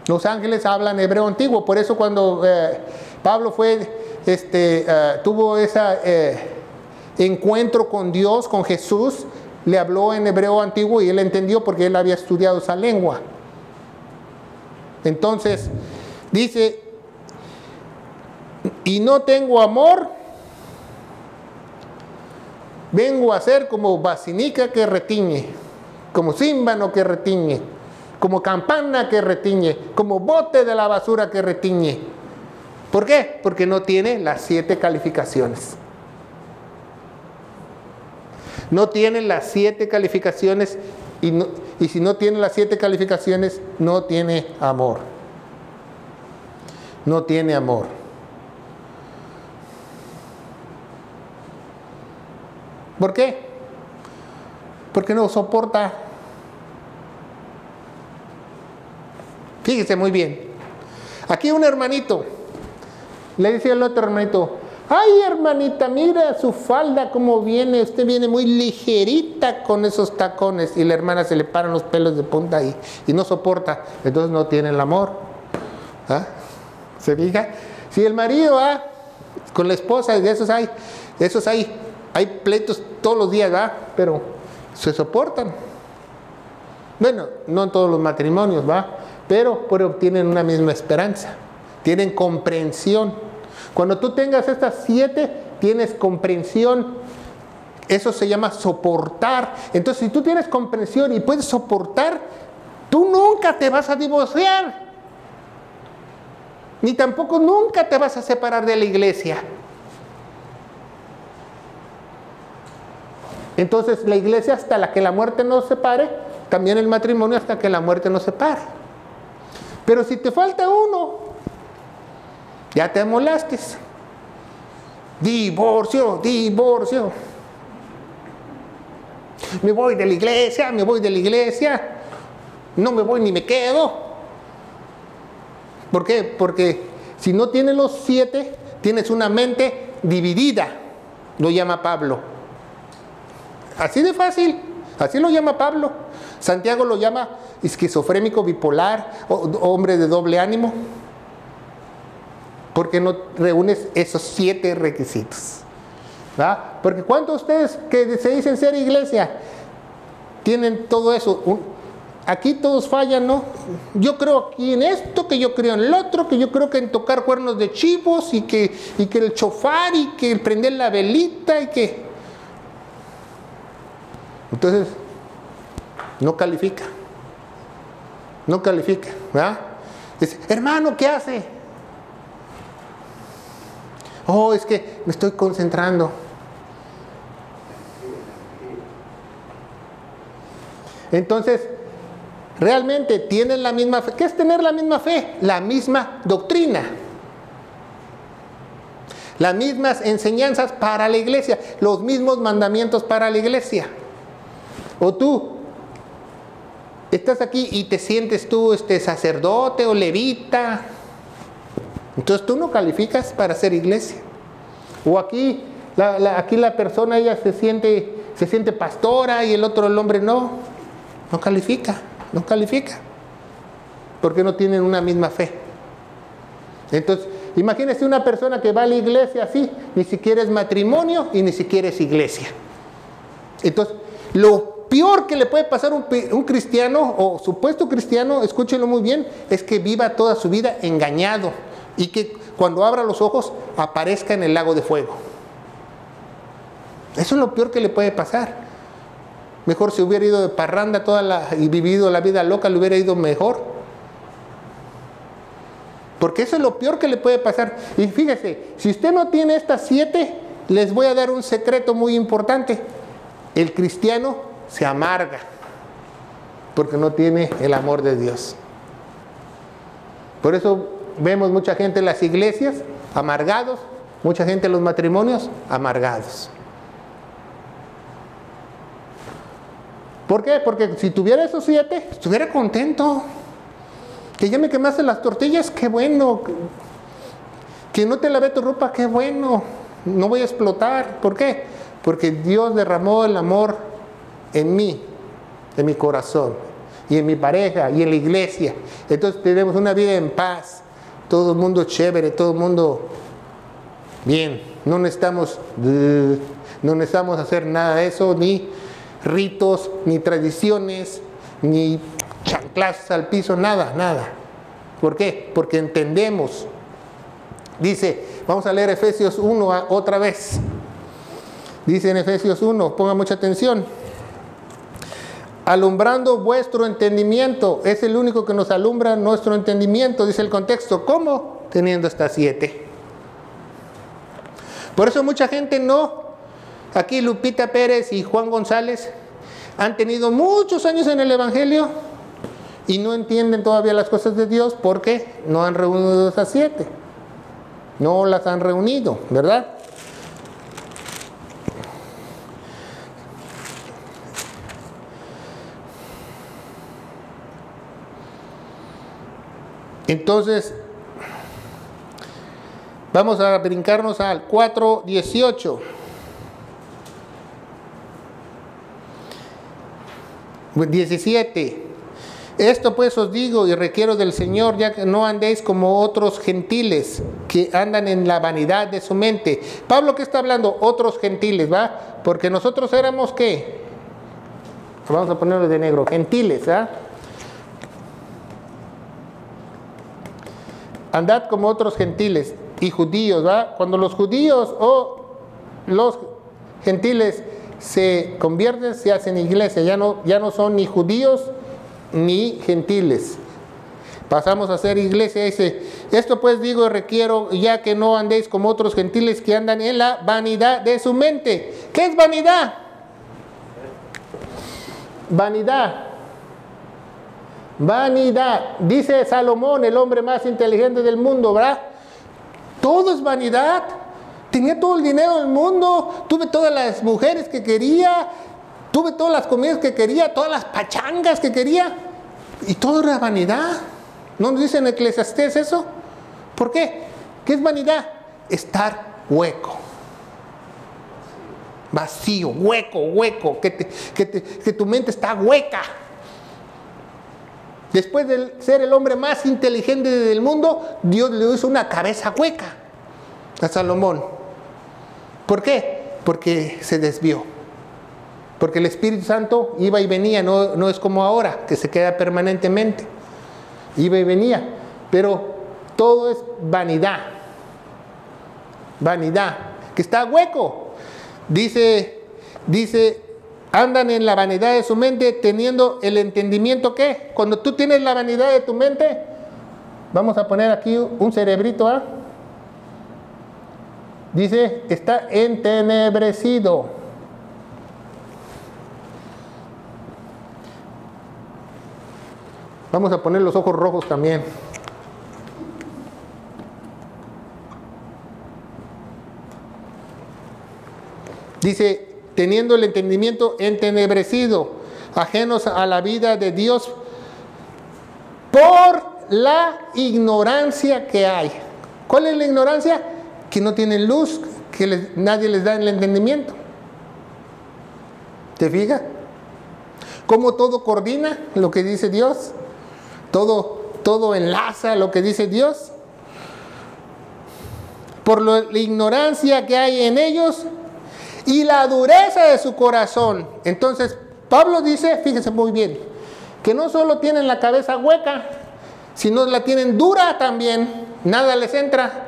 Los ángeles hablan hebreo antiguo. Por eso cuando Pablo tuvo ese encuentro con Dios, con Jesús, le habló en hebreo antiguo y él entendió porque él había estudiado esa lengua. Entonces, dice, y no tengo amor, vengo a ser como basinica que retiñe, como címbano que retiñe, como campana que retiñe, como bote de la basura que retiñe. ¿Por qué? Porque no tiene las 7 calificaciones. No tiene las 7 calificaciones y si no tiene las 7 calificaciones, no tiene amor. No tiene amor. ¿Por qué? Porque no soporta. Fíjese muy bien. Aquí un hermanito le dice al otro hermanito, ay, hermanita, mira su falda cómo viene, usted viene muy ligerita con esos tacones. Y la hermana se le paran los pelos de punta y no soporta. Entonces no tiene el amor. ¿Ah? ¿Se fija? Si el marido con la esposa, de esos hay pleitos todos los días, ¿va? Pero se soportan. Bueno, no en todos los matrimonios, ¿va? Pero tienen una misma esperanza. Tienen comprensión. Cuando tú tengas estas 7, tienes comprensión. Eso se llama soportar. Entonces, si tú tienes comprensión y puedes soportar, tú nunca te vas a divorciar. Ni tampoco nunca te vas a separar de la iglesia. Entonces, la iglesia hasta la que la muerte nos separe, también el matrimonio hasta que la muerte nos separe. Pero si te falta uno, ya te amolaste. Divorcio. Me voy de la iglesia. No me voy ni me quedo. ¿Por qué? Porque si no tienes los 7, tienes una mente dividida. Lo llama Pablo. Así de fácil. Así lo llama Pablo. Santiago lo llama esquizofrénico, bipolar, hombre de doble ánimo. Porque no reúnes esos 7 requisitos. ¿verdad? Porque ¿cuántos de ustedes que se dicen ser iglesia tienen todo eso? Aquí todos fallan, ¿no? Yo creo aquí en esto, que yo creo en el otro, que yo creo que en tocar cuernos de chivos y que el chofar y que el prender la velita y que... Entonces, no califica. No califica, ¿verdad? Dice, hermano, ¿qué hace? Oh, es que me estoy concentrando. Entonces, realmente tienen la misma fe. ¿Qué es tener la misma fe? La misma doctrina. Las mismas enseñanzas para la iglesia. Los mismos mandamientos para la iglesia. O tú estás aquí y te sientes tú sacerdote o levita. Entonces tú no calificas para ser iglesia. O aquí la persona ella se siente pastora y el otro, el hombre, no califica. No califica. Porque no tienen una misma fe. Entonces, imagínese una persona que va a la iglesia así, ni siquiera es matrimonio y ni siquiera es iglesia. Entonces, lo peor que le puede pasar a un cristiano o supuesto cristiano, escúchenlo muy bien, es que viva toda su vida engañado y que cuando abra los ojos, aparezca en el lago de fuego. Eso es lo peor que le puede pasar. Mejor si hubiera ido de parranda y vivido la vida loca, le hubiera ido mejor. Porque eso es lo peor que le puede pasar. Y fíjese, si usted no tiene estas 7, les voy a dar un secreto muy importante. El cristiano se amarga porque no tiene el amor de Dios. Por eso vemos mucha gente en las iglesias amargados, mucha gente en los matrimonios amargados. ¿Por qué? Porque si tuviera esos 7, estuviera contento. Que ya me quemaste las tortillas, qué bueno. Que no te lavé tu ropa, qué bueno. No voy a explotar. ¿Por qué? Porque Dios derramó el amor en mí, en mi corazón, y en mi pareja, y en la iglesia. Entonces tenemos una vida en paz. Todo el mundo chévere, todo el mundo bien. No necesitamos hacer nada de eso, ni ritos, ni tradiciones, ni chanclazos al piso, nada. ¿Por qué? Porque entendemos. Dice, vamos a leer Efesios 1 otra vez. Dice en Efesios 1, pongan mucha atención. Alumbrando vuestro entendimiento. Es el único que nos alumbra nuestro entendimiento, dice el contexto. ¿Cómo? Teniendo estas 7. Por eso mucha gente no. Aquí Lupita Pérez y Juan González han tenido muchos años en el Evangelio y no entienden todavía las cosas de Dios porque no han reunido esas 7. No las han reunido, ¿verdad? Entonces, vamos a brincarnos al 4:18. 17. Esto pues os digo y requiero del Señor, ya que no andéis como otros gentiles que andan en la vanidad de su mente. Pablo, ¿qué está hablando? Otros gentiles, ¿va? Porque nosotros éramos, ¿qué? Vamos a ponerlo de negro, gentiles, ¿ah? Andad como otros gentiles y judíos, ¿va? Cuando los judíos o los gentiles se convierten, se hacen iglesia, ya no son ni judíos ni gentiles. Pasamos a ser iglesia. Dice, esto pues digo y requiero, ya que no andéis como otros gentiles que andan en la vanidad de su mente. ¿Qué es vanidad? Vanidad. Dice Salomón, el hombre más inteligente del mundo, ¿verdad? Todo es vanidad. Tenía todo el dinero del mundo, tuve todas las mujeres que quería, tuve todas las comidas que quería, todas las pachangas que quería, y todo era vanidad. ¿No nos dice en Eclesiastés eso? ¿Por qué? ¿Qué es vanidad? Estar hueco. Vacío, hueco, que tu mente está hueca. Después de ser el hombre más inteligente del mundo, Dios le hizo una cabeza hueca a Salomón. ¿Por qué? Porque se desvió. Porque el Espíritu Santo iba y venía, no es como ahora, que se queda permanentemente. Iba y venía. Pero todo es vanidad. Vanidad. Que está hueco. Dice, andan en la vanidad de su mente teniendo el entendimiento que cuando tú tienes la vanidad de tu mente, vamos a poner aquí un cerebrito, ¿ah? Dice, está entenebrecido. Vamos a poner los ojos rojos también. Dice, teniendo el entendimiento entenebrecido, ajenos a la vida de Dios por la ignorancia que hay. ¿Cuál es la ignorancia? Que no tienen luz, que nadie les da el entendimiento. ¿Te fijas? Cómo todo coordina lo que dice Dios. Todo enlaza lo que dice Dios. Por la ignorancia que hay en ellos y la dureza de su corazón. Entonces, Pablo dice, fíjense muy bien, que no solo tienen la cabeza hueca, sino la tienen dura también. Nada les entra.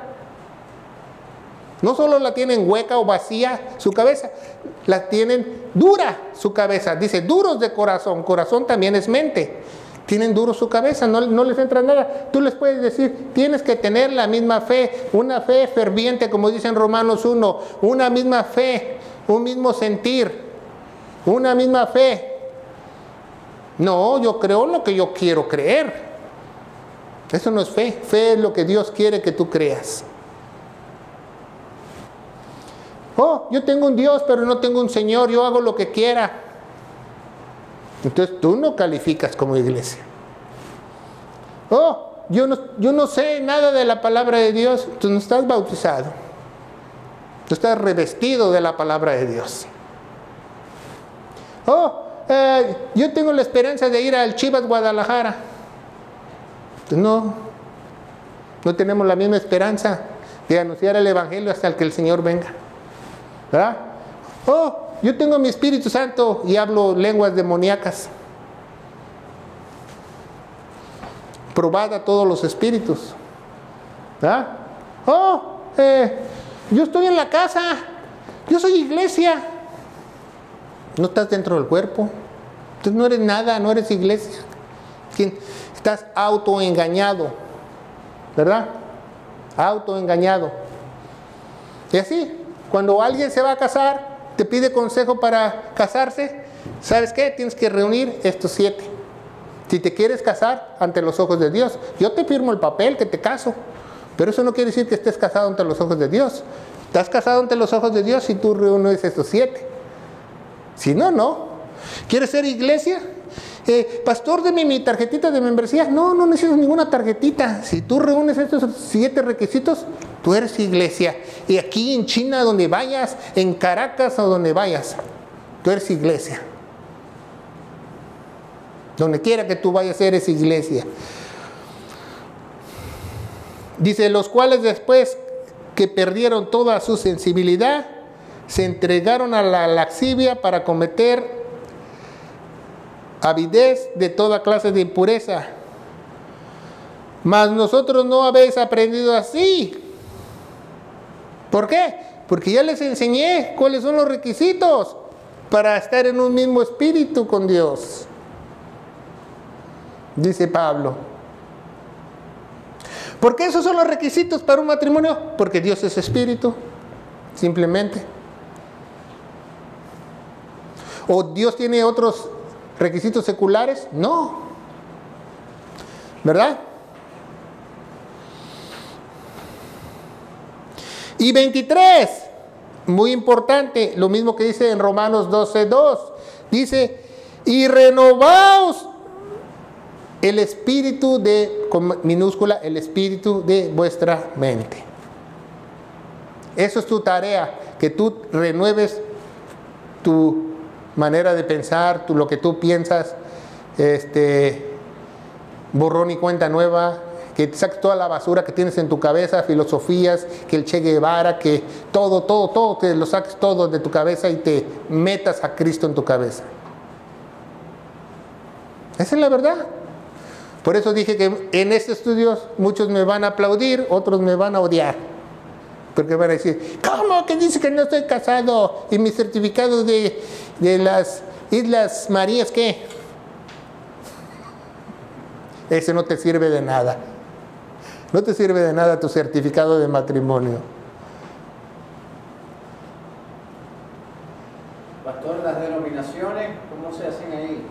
No solo la tienen hueca o vacía su cabeza, la tienen dura su cabeza. Dice, duros de corazón. Corazón también es mente. Tienen duro su cabeza, no les entra nada. Tú les puedes decir, tienes que tener la misma fe, una fe ferviente, como dice en Romanos 1, una misma fe, un mismo sentir, una misma fe. No, yo creo lo que yo quiero creer. Eso no es fe. Fe es lo que Dios quiere que tú creas. Oh, yo tengo un Dios, pero no tengo un Señor, yo hago lo que quiera. Entonces tú no calificas como iglesia. Oh, yo no sé nada de la palabra de Dios. Tú no estás bautizado. Tú estás revestido de la palabra de Dios. Oh, yo tengo la esperanza de ir al Chivas Guadalajara. No tenemos la misma esperanza de anunciar el Evangelio hasta que el Señor venga. ¿Verdad? Oh, yo tengo mi Espíritu Santo y hablo lenguas demoníacas. Probad a todos los espíritus. ¿Verdad? Oh, yo estoy en la casa. Yo soy iglesia. No estás dentro del cuerpo. Entonces no eres nada, no eres iglesia. Estás autoengañado. ¿Verdad? Autoengañado. Y así, cuando alguien se va a casar, te pide consejo para casarse, ¿sabes qué? Tienes que reunir estos 7. Si te quieres casar ante los ojos de Dios, yo te firmo el papel que te caso, pero eso no quiere decir que estés casado ante los ojos de Dios. Estás casado ante los ojos de Dios si tú reúnes estos 7. Si no, no. ¿Quieres ser iglesia? Pastor, deme mi tarjetita de membresía. No necesitas ninguna tarjetita. Si tú reúnes estos 7 requisitos, tú eres iglesia. Y aquí en China, donde vayas, en Caracas o donde vayas, tú eres iglesia. Donde quiera que tú vayas, eres iglesia. Dice, los cuales después que perdieron toda su sensibilidad, se entregaron a la lascivia para cometer avidez de toda clase de impureza. Mas nosotros no habéis aprendido así. ¿Por qué? Porque ya les enseñé cuáles son los requisitos para estar en un mismo espíritu con Dios. Dice Pablo. ¿Por qué esos son los requisitos para un matrimonio? Porque Dios es espíritu, simplemente. ¿O Dios tiene otros requisitos seculares? No. ¿Verdad? Y 23, muy importante, lo mismo que dice en Romanos 12:2, dice, y renovaos el espíritu de, con minúscula, el espíritu de vuestra mente. Eso es tu tarea, que tú renueves tu manera de pensar, lo que tú piensas, borrón y cuenta nueva, que te saques toda la basura que tienes en tu cabeza, filosofías, que el Che Guevara, que todo, que lo saques todo de tu cabeza y te metas a Cristo en tu cabeza. Esa es la verdad. Por eso dije que en este estudio muchos me van a aplaudir, otros me van a odiar. Porque van a decir, ¿cómo que dice que no estoy casado? ¿Y mi certificado de las Islas Marías qué? Ese no te sirve de nada. No te sirve de nada tu certificado de matrimonio. Pastor, las denominaciones, ¿cómo se hacen ahí?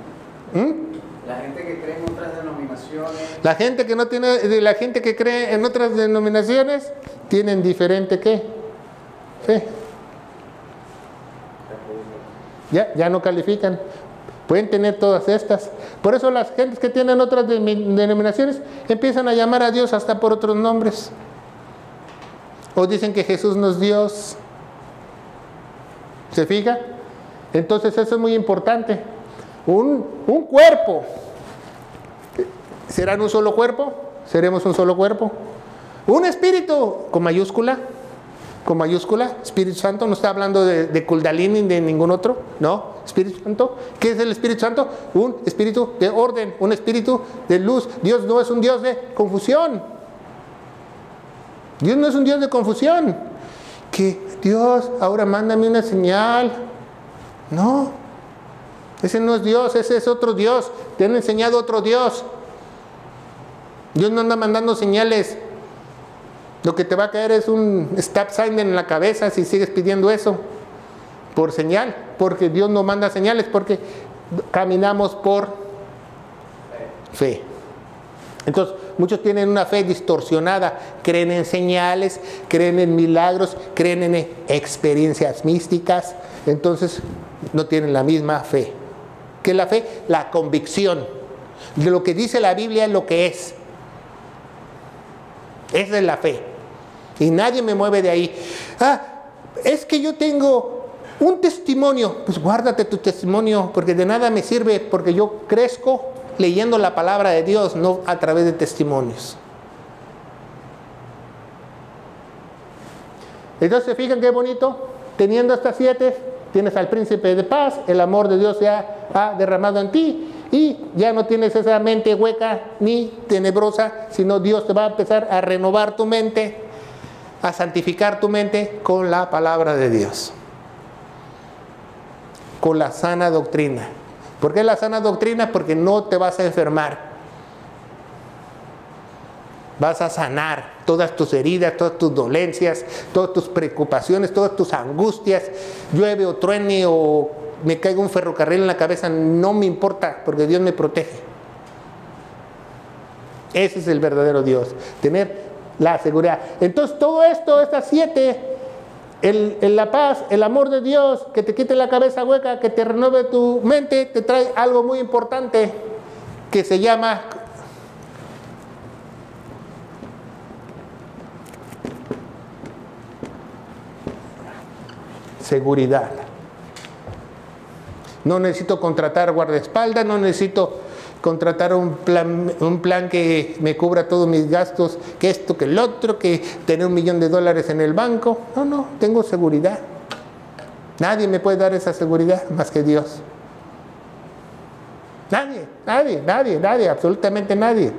La gente que cree en otras denominaciones. La gente que no tiene, la gente que cree en otras denominaciones tienen diferente ¿qué? Fe. Ya no califican. Pueden tener todas estas. Por eso las gentes que tienen otras denominaciones empiezan a llamar a Dios hasta por otros nombres. O dicen que Jesús no es Dios. ¿Se fija? Entonces eso es muy importante. Un cuerpo. ¿Serán un solo cuerpo? ¿Seremos un solo cuerpo? Un espíritu con mayúscula. Con mayúscula, Espíritu Santo, no está hablando de Kundalini ni de ningún otro, no, Espíritu Santo. ¿Qué es el Espíritu Santo? Un espíritu de orden, un espíritu de luz. Dios no es un Dios de confusión. Dios no es un Dios de confusión. que Dios, ahora mándame una señal. No, ese no es Dios, ese es otro Dios. Te han enseñado otro Dios. Dios no anda mandando señales. Lo que te va a caer es un stop sign en la cabeza si sigues pidiendo eso por señal, porque Dios no manda señales, porque caminamos por fe. Entonces, muchos tienen una fe distorsionada, creen en señales, creen en milagros, creen en experiencias místicas, entonces no tienen la misma fe. ¿Qué es la fe? La convicción de lo que dice la Biblia es lo que es. Esa es la fe. Y nadie me mueve de ahí. Es que yo tengo un testimonio. Pues guárdate tu testimonio, porque de nada me sirve, porque yo crezco leyendo la palabra de Dios, no a través de testimonios. Entonces, ¿se fijan qué bonito? Teniendo estas 7, tienes al príncipe de paz, el amor de Dios se ha derramado en ti, y ya no tienes esa mente hueca ni tenebrosa, sino Dios te va a empezar a renovar tu mente, a santificar tu mente con la palabra de Dios, con la sana doctrina. ¿Por qué la sana doctrina? Porque no te vas a enfermar, vas a sanar todas tus heridas, todas tus dolencias, todas tus preocupaciones, todas tus angustias. Llueve o truene o me caiga un ferrocarril en la cabeza, no me importa, porque Dios me protege. Ese es el verdadero Dios, tener la seguridad. Entonces todo esto, estas 7, la paz, el amor de Dios, que te quite la cabeza hueca, que te renueve tu mente, te trae algo muy importante que se llama seguridad. No necesito contratar guardaespaldas, no necesito contratar un plan que me cubra todos mis gastos, que esto, que el otro, que tener $1 millón en el banco. No, tengo seguridad. Nadie me puede dar esa seguridad más que Dios. Nadie, absolutamente nadie.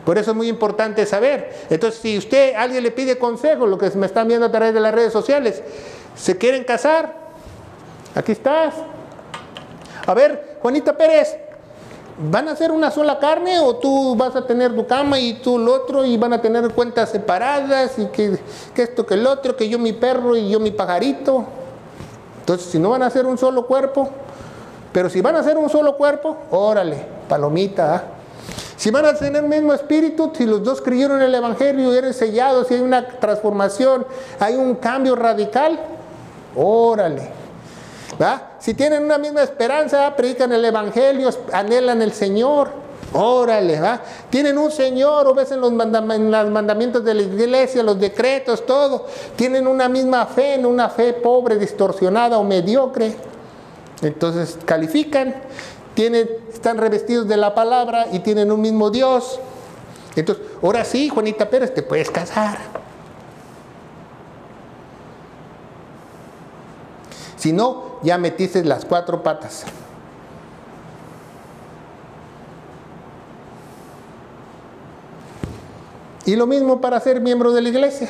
Por eso es muy importante saber. Entonces, si alguien le pide consejo, lo que me están viendo a través de las redes sociales, ¿se quieren casar? Aquí estás. A ver, Juanita Pérez, ¿van a ser una sola carne o tú vas a tener tu cama y tú el otro y van a tener cuentas separadas y que esto, que el otro, que yo mi perro y yo mi pajarito? Entonces, si no van a ser un solo cuerpo, pero si van a ser un solo cuerpo, órale, palomita. Si van a tener el mismo espíritu, si los dos creyeron en el evangelio y eran sellados, si hay una transformación, hay un cambio radical, órale. ¿Va? Si tienen una misma esperanza, predican el evangelio, anhelan el Señor, órale, ¿va? Tienen un Señor, obedecen los mandamientos de la iglesia, los decretos, todo. Tienen una misma fe, no una fe pobre, distorsionada o mediocre. Entonces califican, están revestidos de la palabra y tienen un mismo Dios. Entonces, ahora sí, Juanita Pérez, te puedes casar. Si no, ya metiste las 4 patas. Y lo mismo para ser miembro de la iglesia.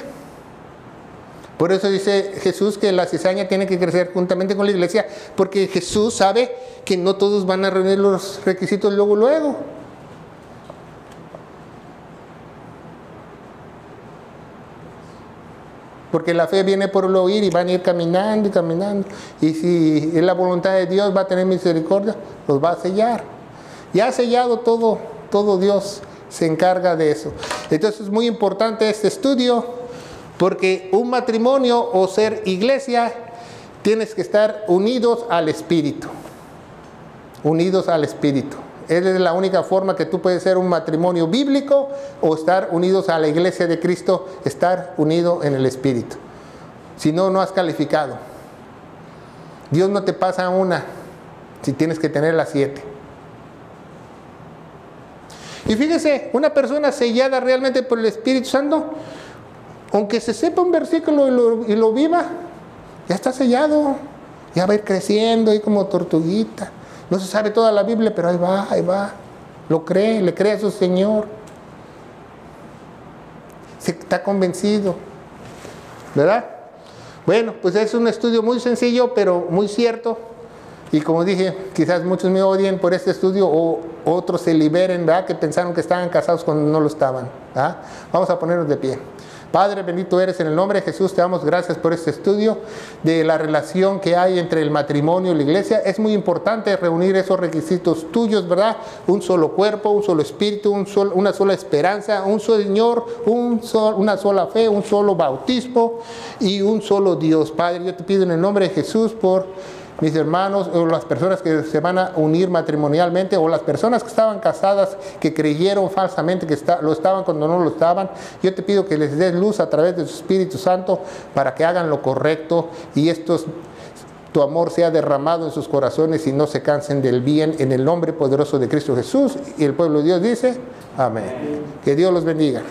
Por eso dice Jesús que la cizaña tiene que crecer juntamente con la iglesia, porque Jesús sabe que no todos van a reunir los requisitos luego. Porque la fe viene por el oír y van a ir caminando y caminando. Y si es la voluntad de Dios, va a tener misericordia, los va a sellar. Ya ha sellado todo Dios se encarga de eso. Entonces es muy importante este estudio, porque un matrimonio o ser iglesia, tienes que estar unidos al Espíritu. Unidos al Espíritu. Esa es la única forma que tú puedes ser un matrimonio bíblico o estar unidos a la iglesia de Cristo, estar unido en el Espíritu. Si no, no has calificado. Dios no te pasa una si tienes que tener las 7. Y fíjese, una persona sellada realmente por el Espíritu Santo, aunque se sepa un versículo y lo viva, ya está sellado. Ya va a ir creciendo ahí como tortuguita. No se sabe toda la Biblia, pero ahí va. Lo cree, le cree a su Señor. Está convencido. ¿Verdad? Bueno, pues es un estudio muy sencillo, pero muy cierto. Y como dije, quizás muchos me odien por este estudio o otros se liberen, ¿verdad? Que pensaron que estaban casados cuando no lo estaban, ¿verdad? Vamos a ponernos de pie. Padre, bendito eres, en el nombre de Jesús te damos gracias por este estudio de la relación que hay entre el matrimonio y la iglesia. Es muy importante reunir esos requisitos tuyos, ¿verdad? Un solo cuerpo, un solo espíritu, una sola esperanza, un solo Señor, una sola fe, un solo bautismo y un solo Dios. Padre, yo te pido en el nombre de Jesús por mis hermanos o las personas que se van a unir matrimonialmente o las personas que estaban casadas que creyeron falsamente que lo estaban cuando no lo estaban. Yo te pido que les des luz a través de tu Espíritu Santo para que hagan lo correcto y tu amor sea derramado en sus corazones y no se cansen del bien, en el nombre poderoso de Cristo Jesús. Y el pueblo de Dios dice, amén. Que Dios los bendiga.